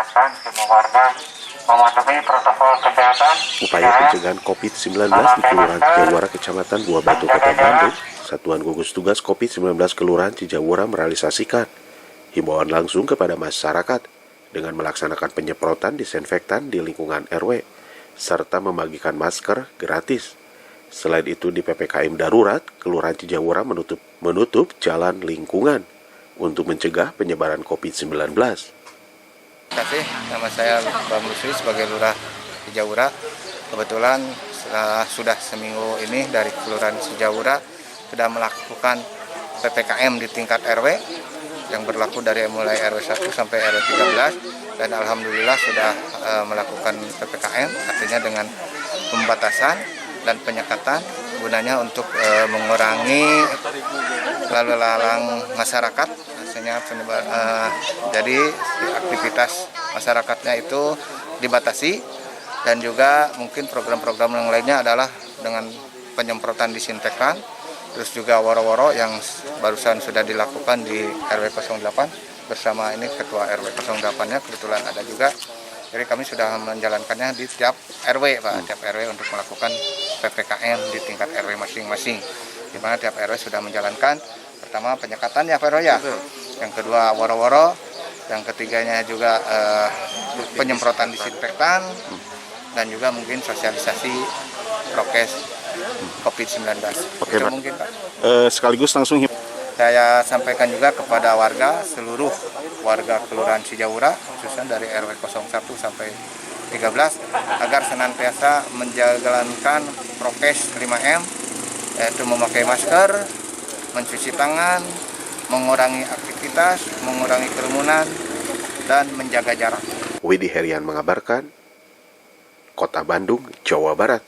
mengingatkan semua warga mematuhi protokol kesehatan. Upaya pencegahan COVID-19 di Kelurahan Cijawara, Kecamatan Buah Batu, Kota Bandung, Satuan Gugus Tugas COVID-19 Kelurahan Cijawara merealisasikan himbauan langsung kepada masyarakat dengan melaksanakan penyemprotan disinfektan di lingkungan RW, serta membagikan masker gratis. Selain itu, di PPKM darurat, Kelurahan Cijawara menutup jalan lingkungan untuk mencegah penyebaran COVID-19. Terima kasih, nama saya Pak Musri sebagai Lurah Cijawara. Kebetulan sudah seminggu ini dari Kelurahan Cijawara sudah melakukan PPKM di tingkat RW yang berlaku dari mulai RW 1 sampai RW 13, dan alhamdulillah sudah melakukan PPKM, artinya dengan pembatasan dan penyekatan gunanya untuk mengurangi lalu lalang masyarakat. Jadi aktivitas masyarakatnya itu dibatasi, dan juga mungkin program-program yang lainnya adalah dengan penyemprotan disinfektan, terus juga woro-woro yang barusan sudah dilakukan di RW 08 bersama ini Ketua RW 08-nya kebetulan ada juga. Jadi kami sudah menjalankannya di tiap RW, Pak, tiap RW untuk melakukan PPKM di tingkat RW masing-masing, di mana tiap RW sudah menjalankan. Pertama penyekatan ya Pak ya, yang kedua woro-woro, yang ketiganya juga penyemprotan disinfektan, dan juga mungkin sosialisasi prokes COVID-19. Oke, itu Pak. mungkin, Pak. Sekaligus langsung Saya sampaikan juga kepada warga, seluruh warga Kelurahan Cijawara, khususnya dari RW 01 sampai 13, agar senantiasa menjalankan prokes 5M, yaitu memakai masker, mencuci tangan, mengurangi aktivitas, mengurangi kerumunan, dan menjaga jarak. Widi Herian mengabarkan, Kota Bandung, Jawa Barat.